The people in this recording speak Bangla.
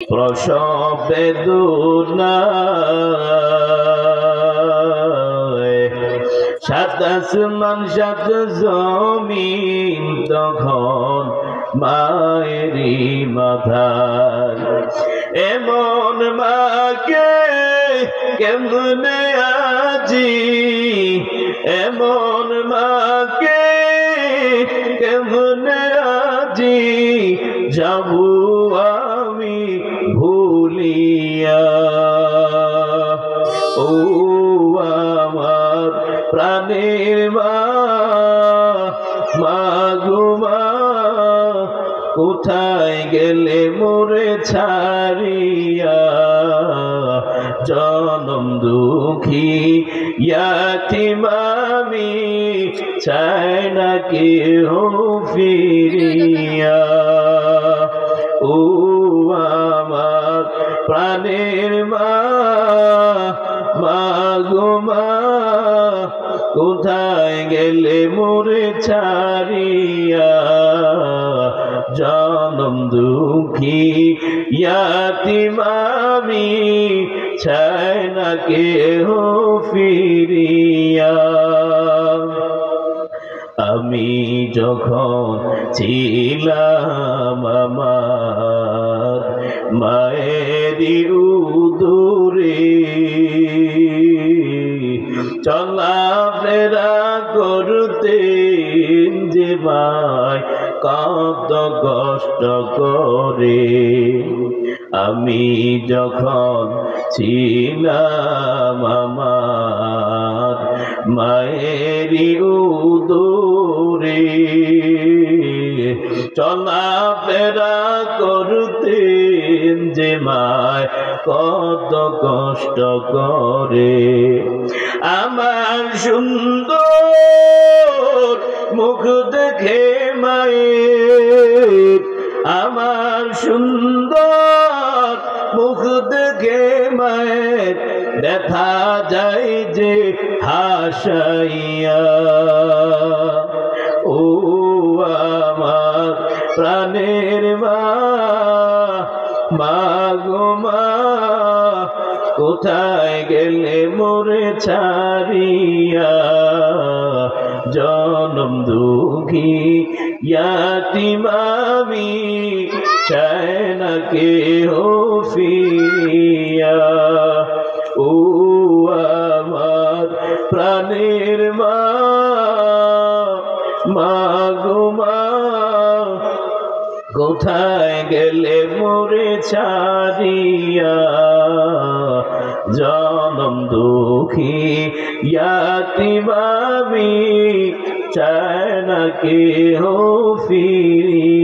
প্রসব বেদনায় সাত আসমান সাত জমিন তখন মায়েরই মাথায় এমন মাকে কেমনে আজি এমন মাকে কেমনে আজি যাবো আমি ভুলিয়া ও আমার প্রাণের মা গো মা কোথায় গেলে মোরে ছাড়িয়া জনম দুঃখী ইয়াতীম আমি চাই না কেহ ফিরিয়া ও আমার প্রাণের মা গো মা কোথায় গেলে মোরে ছাড়িয়া জনম দুঃখী ইয়াতীম আমি চাই না কেহ ফিরিয়া আমি যখন ছিলাম আমার মায়েরই উদরে চলাফেরা করতে যে মায় কত কষ্ট করে আমি যখন ছিলাম আমার মায়েরই উদরে চলাফেরা করতে যে মায় কত কষ্ট করে আমার সুন্দর মুখ দেখে মায়ের আমার সুন্দর মুখ দেখে মায়ের দেখা যায় যে হাসাইয়া ও আমার প্রাণের মা গো মা কোথায় গেলে মোরে ছাড়িয়া জনম দুঃখী ইয়াতীম আমি চাই না কেহ ফিরিয়া ও আমার প্রাণের মা গো মা কোথায় গেলে মোরে ছাড়িয়া জনম দুঃখী ইয়াতীম আমি চাই না কেহ ফিরিয়া।